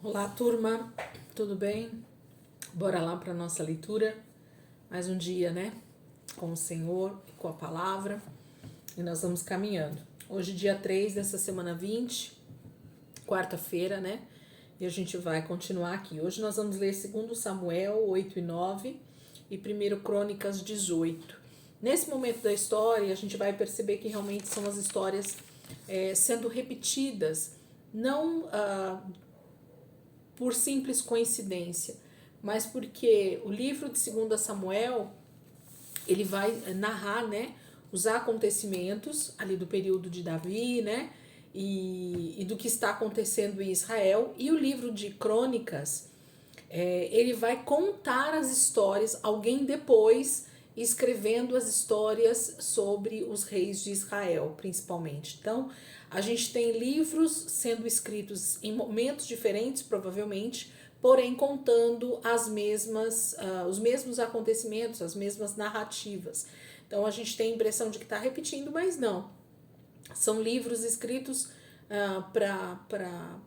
Olá, turma, tudo bem? Bora lá para nossa leitura. Mais um dia, né? Com o Senhor e com a palavra. E nós vamos caminhando. Hoje, dia 3 dessa semana 20, quarta-feira, né? E a gente vai continuar aqui. Hoje nós vamos ler 2 Samuel 8 e 9 e 1 Crônicas 18. Nesse momento da história, a gente vai perceber que realmente são as histórias sendo repetidas, não por simples coincidência, mas porque o livro de 2 Samuel, ele vai narrar, né, os acontecimentos ali do período de Davi, né, e do que está acontecendo em Israel, e o livro de Crônicas, ele vai contar as histórias, alguém depois escrevendo as histórias sobre os reis de Israel, principalmente. Então, a gente tem livros sendo escritos em momentos diferentes, provavelmente, porém contando os mesmos acontecimentos, as mesmas narrativas. Então, a gente tem a impressão de que está repetindo, mas não. São livros escritos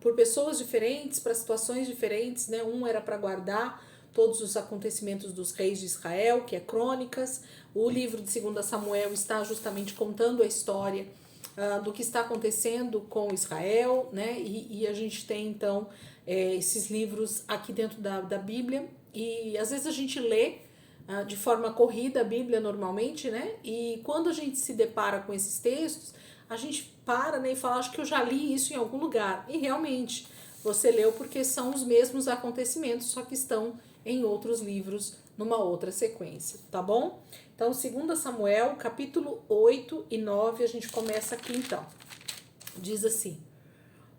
por pessoas diferentes, para situações diferentes, né? Um era para guardar todos os acontecimentos dos reis de Israel, que é Crônicas. O livro de 2 Samuel está justamente contando a história do que está acontecendo com Israel, né? E a gente tem então esses livros aqui dentro da Bíblia, e às vezes a gente lê de forma corrida a Bíblia normalmente, né? E quando a gente se depara com esses textos, a gente para, né, e fala, acho que eu já li isso em algum lugar. E realmente, você leu porque são os mesmos acontecimentos, só que estão em outros livros, numa outra sequência, tá bom? Então, 2 Samuel, capítulo 8 e 9, a gente começa aqui então. Diz assim: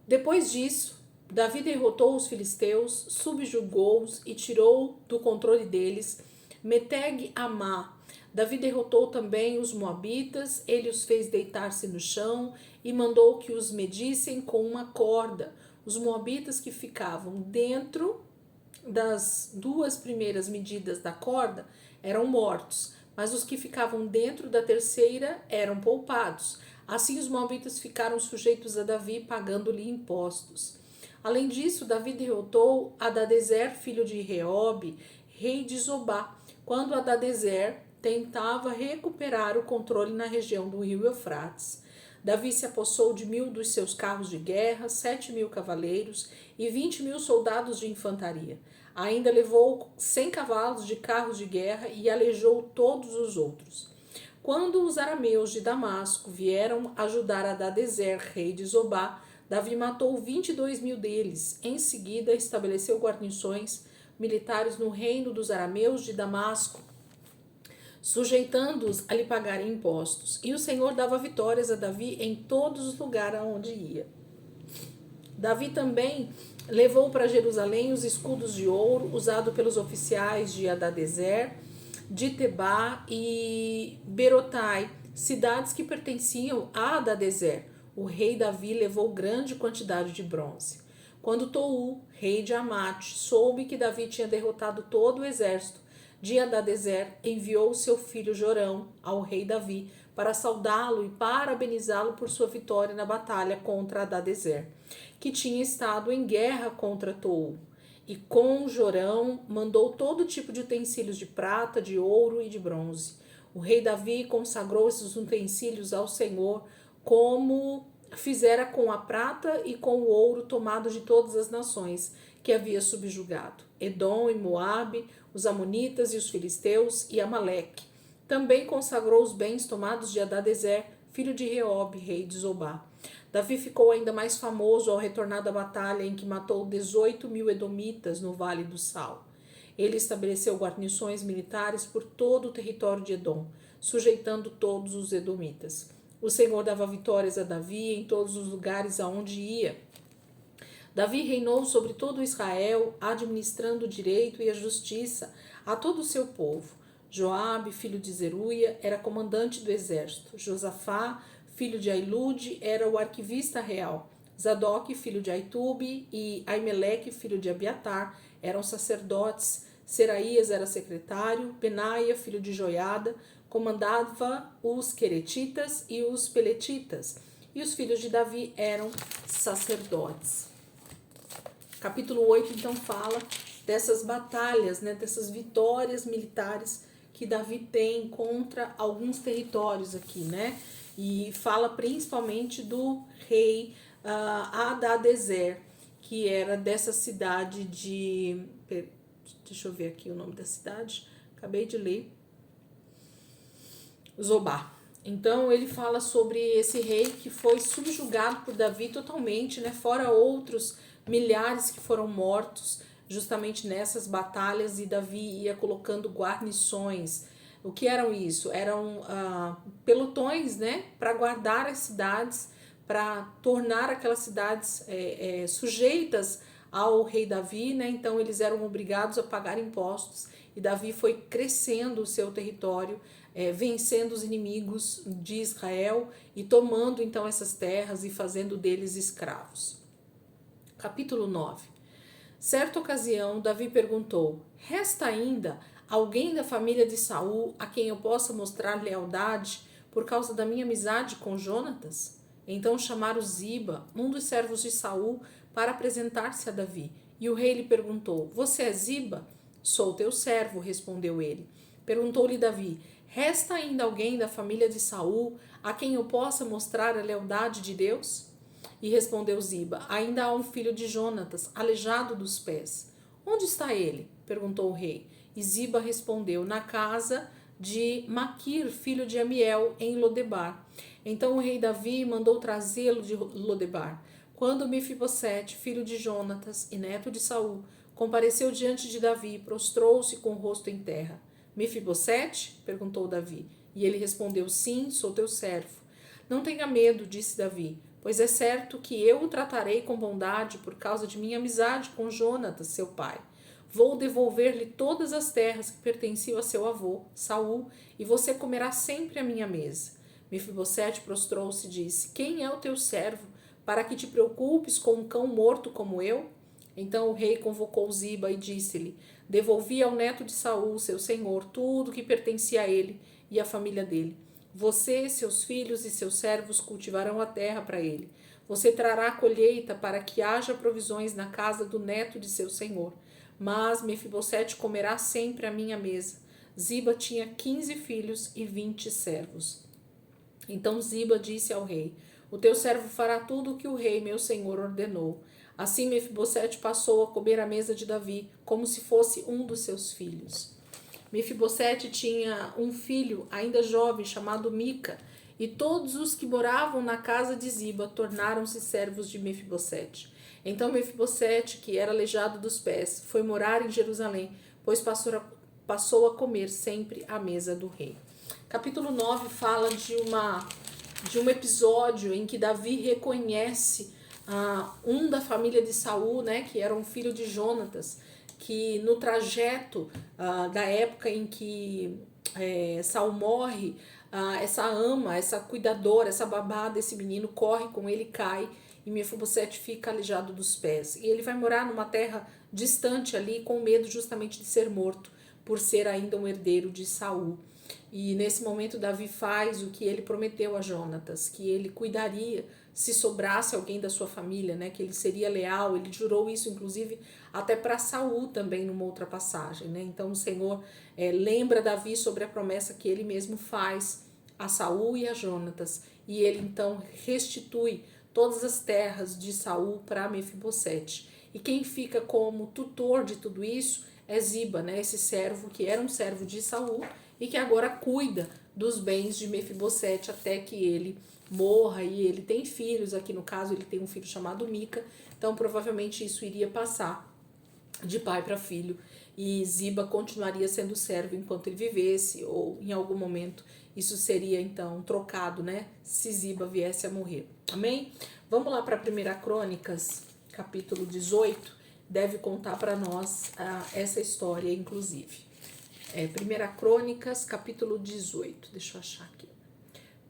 Depois disso, Davi derrotou os filisteus, subjugou-os e tirou do controle deles Meteg Amá. Davi derrotou também os moabitas, ele os fez deitar-se no chão e mandou que os medissem com uma corda. Os moabitas que ficavam dentro das duas primeiras medidas da corda eram mortos, mas os que ficavam dentro da terceira eram poupados. Assim os moabitas ficaram sujeitos a Davi, pagando-lhe impostos. Além disso, Davi derrotou Hadadezer, filho de Reobe, rei de Zobá, quando Hadadezer tentava recuperar o controle na região do rio Eufrates. Davi se apossou de 1.000 dos seus carros de guerra, 7.000 cavaleiros e 20.000 soldados de infantaria. Ainda levou 100 cavalos de carros de guerra e aleijou todos os outros. Quando os arameus de Damasco vieram ajudar Hadadezer, rei de Zobá, Davi matou 22.000 deles. Em seguida, estabeleceu guarnições militares no reino dos arameus de Damasco, sujeitando-os a lhe pagarem impostos. E o Senhor dava vitórias a Davi em todos os lugares aonde ia. Davi também levou para Jerusalém os escudos de ouro usados pelos oficiais de Hadadezer, de Tebá e Berotai, cidades que pertenciam a Hadadezer. O rei Davi levou grande quantidade de bronze. Quando Tou, rei de Amate, soube que Davi tinha derrotado todo o exército de Hadadezer, enviou seu filho Jorão ao rei Davi para saudá-lo e parabenizá-lo por sua vitória na batalha contra Hadadezer, que tinha estado em guerra contra Tou. E com Jorão mandou todo tipo de utensílios de prata, de ouro e de bronze. O rei Davi consagrou esses utensílios ao Senhor, como fizera com a prata e com o ouro tomado de todas as nações que havia subjugado: Edom e Moabe, os amonitas e os filisteus e Amaleque. Também consagrou os bens tomados de Hadadezer, filho de Reobe, rei de Zobá. Davi ficou ainda mais famoso ao retornar da batalha em que matou 18.000 edomitas no Vale do Sal. Ele estabeleceu guarnições militares por todo o território de Edom, sujeitando todos os edomitas. O Senhor dava vitórias a Davi em todos os lugares aonde ia. Davi reinou sobre todo Israel, administrando o direito e a justiça a todo o seu povo. Joabe, filho de Zeruia, era comandante do exército. Josafá, filho de Ailude, era o arquivista real. Zadok, filho de Aitube, e Aimeleque, filho de Abiatar, eram sacerdotes. Seraías era secretário. Benaia, filho de Joiada, comandava os queretitas e os peletitas. E os filhos de Davi eram sacerdotes. Capítulo 8, então, fala dessas batalhas, né, dessas vitórias militares que Davi tem contra alguns territórios aqui, né? E fala principalmente do rei Hadadezer, que era dessa cidade de... Deixa eu ver aqui o nome da cidade. Acabei de ler. Zobá. Então ele fala sobre esse rei que foi subjugado por Davi totalmente, né? Fora outros milhares que foram mortos justamente nessas batalhas, e Davi ia colocando guarnições. O que eram isso? Eram pelotões, né? Para guardar as cidades, para tornar aquelas cidades sujeitas ao rei Davi, né? Então eles eram obrigados a pagar impostos, e Davi foi crescendo o seu território, vencendo os inimigos de Israel e tomando então essas terras e fazendo deles escravos. Capítulo 9. Certa ocasião, Davi perguntou: resta ainda alguém da família de Saul a quem eu possa mostrar lealdade por causa da minha amizade com Jonatas? Então chamaram Ziba, um dos servos de Saul, para apresentar-se a Davi. E o rei lhe perguntou: você é Ziba? Sou teu servo, respondeu ele. Perguntou-lhe Davi: resta ainda alguém da família de Saul a quem eu possa mostrar a lealdade de Deus? E respondeu Ziba: ainda há um filho de Jonatas, aleijado dos pés. Onde está ele? Perguntou o rei. E Ziba respondeu: na casa de Maquir, filho de Amiel, em Lodebar. Então o rei Davi mandou trazê-lo de Lodebar. Quando Mefibosete, filho de Jonatas e neto de Saul, compareceu diante de Davi, prostrou-se com o rosto em terra. Mefibosete? Perguntou Davi. E ele respondeu: sim, sou teu servo. Não tenha medo, disse Davi, pois é certo que eu o tratarei com bondade por causa de minha amizade com Jonatas, seu pai. Vou devolver-lhe todas as terras que pertenciam a seu avô, Saul, e você comerá sempre à minha mesa. Mefibosete prostrou-se e disse: quem é o teu servo, para que te preocupes com um cão morto como eu? Então o rei convocou Ziba e disse-lhe: devolvi ao neto de Saul, seu senhor, tudo que pertencia a ele e à família dele. Você, seus filhos e seus servos cultivarão a terra para ele. Você trará colheita para que haja provisões na casa do neto de seu senhor. Mas Mefibosete comerá sempre à minha mesa. Ziba tinha 15 filhos e 20 servos. Então Ziba disse ao rei: o teu servo fará tudo o que o rei, meu senhor, ordenou. Assim Mefibosete passou a comer à mesa de Davi, como se fosse um dos seus filhos. Mefibosete tinha um filho ainda jovem chamado Mica, e todos os que moravam na casa de Ziba tornaram-se servos de Mefibosete. Então Mefibosete, que era aleijado dos pés, foi morar em Jerusalém, pois passou a comer sempre à mesa do rei. Capítulo 9 fala de um episódio em que Davi reconhece um da família de Saul, né, que era um filho de Jonatas, que no trajeto da época em que Saul morre, essa ama, essa cuidadora, essa babá desse menino corre com ele, cai, e Mefibosete fica aleijado dos pés. E ele vai morar numa terra distante ali, com medo justamente de ser morto, por ser ainda um herdeiro de Saul. E nesse momento Davi faz o que ele prometeu a Jonatas, que ele cuidaria se sobrasse alguém da sua família, né, que ele seria leal. Ele jurou isso inclusive até para Saul também numa outra passagem, né? Então o Senhor lembra Davi sobre a promessa que ele mesmo faz a Saul e a Jonatas, e ele então restitui todas as terras de Saul para Mefibosete. E quem fica como tutor de tudo isso é Ziba, né, esse servo que era um servo de Saul e que agora cuida dos bens de Mefibosete até que ele morra, e ele tem filhos. Aqui no caso ele tem um filho chamado Mica, então provavelmente isso iria passar de pai para filho, e Ziba continuaria sendo servo enquanto ele vivesse, ou em algum momento isso seria então trocado, né, se Ziba viesse a morrer. Amém? Vamos lá para 1 Crônicas, capítulo 18, deve contar para nós essa história inclusive. 1 Crônicas, capítulo 18. Deixa eu achar aqui.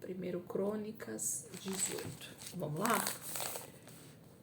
1 Crônicas 18. Vamos lá?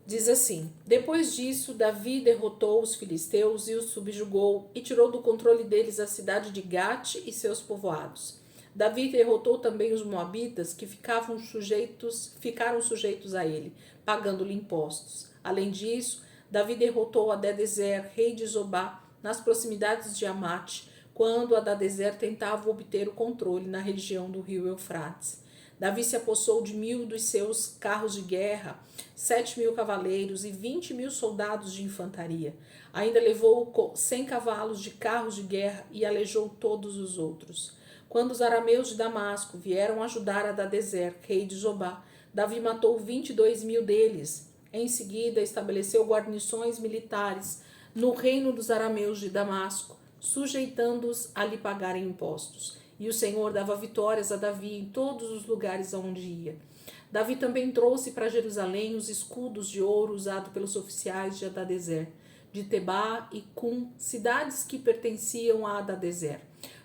Diz assim: depois disso, Davi derrotou os filisteus e os subjugou e tirou do controle deles a cidade de Gate e seus povoados. Davi derrotou também os moabitas que ficaram sujeitos a ele, pagando-lhe impostos. Além disso, Davi derrotou Hadadezer, rei de Zobá, nas proximidades de Amate, quando Hadadezer tentava obter o controle na região do rio Eufrates. Davi se apossou de 1000 dos seus carros de guerra, 7.000 cavaleiros e 20.000 soldados de infantaria. Ainda levou 100 cavalos de carros de guerra e aleijou todos os outros. Quando os arameus de Damasco vieram ajudar Hadadezer, rei de Zobá, Davi matou 22.000 deles. Em seguida, estabeleceu guarnições militares no reino dos arameus de Damasco, sujeitando-os a lhe pagarem impostos. E o Senhor dava vitórias a Davi em todos os lugares aonde ia. Davi também trouxe para Jerusalém os escudos de ouro usados pelos oficiais de Hadadezer, de Tebá e Cum, cidades que pertenciam a Hadadezer.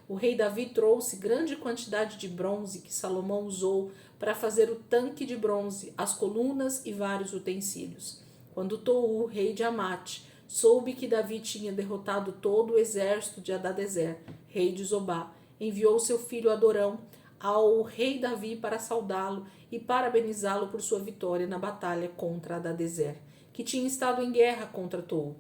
O rei Davi trouxe grande quantidade de bronze que Salomão usou para fazer o tanque de bronze, as colunas e vários utensílios. Quando Tou, rei de Amate, soube que Davi tinha derrotado todo o exército de Hadadezer, rei de Zobá, enviou seu filho Adorão ao rei Davi para saudá-lo e parabenizá-lo por sua vitória na batalha contra Hadadezer, que tinha estado em guerra contra Tou.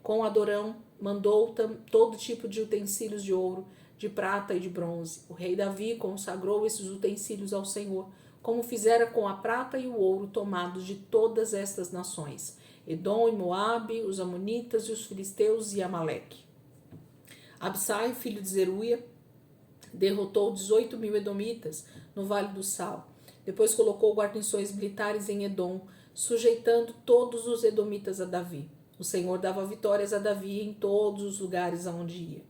Com Adorão, mandou todo tipo de utensílios de ouro, de prata e de bronze. O rei Davi consagrou esses utensílios ao Senhor, como fizera com a prata e o ouro tomados de todas estas nações, Edom e Moabe, os amonitas e os filisteus e Amaleque. Absai, filho de Zeruia, derrotou 18.000 edomitas no Vale do Sal. Depois colocou guarnições militares em Edom, sujeitando todos os edomitas a Davi. O Senhor dava vitórias a Davi em todos os lugares aonde ia.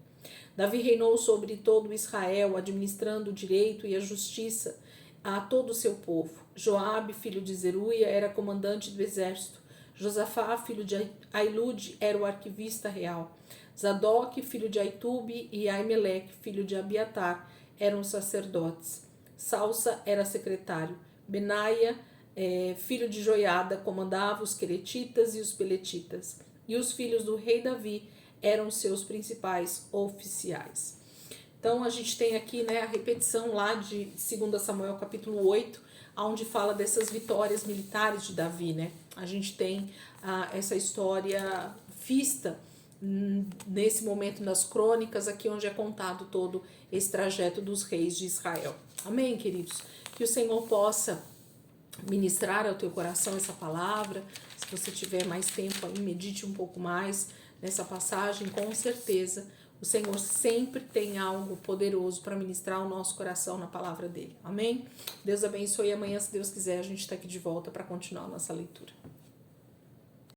Davi reinou sobre todo Israel, administrando o direito e a justiça a todo o seu povo. Joabe, filho de Zeruia, era comandante do exército. Josafá, filho de Ailude, era o arquivista real. Zadok, filho de Aitube, e Aimeleque, filho de Abiatar, eram sacerdotes. Salsa era secretário. Benaia, filho de Joiada, comandava os queretitas e os peletitas. E os filhos do rei Davi eram seus principais oficiais. Então a gente tem aqui, né, a repetição lá de 2 Samuel capítulo 8, onde fala dessas vitórias militares de Davi, né? A gente tem essa história vista nesse momento nas crônicas, aqui onde é contado todo esse trajeto dos reis de Israel. Amém, queridos? Que o Senhor possa ministrar ao teu coração essa palavra. Se você tiver mais tempo aí, medite um pouco mais nessa passagem. Com certeza o Senhor sempre tem algo poderoso para ministrar ao nosso coração na palavra dele. Amém? Deus abençoe. Amanhã, se Deus quiser, a gente está aqui de volta para continuar a nossa leitura.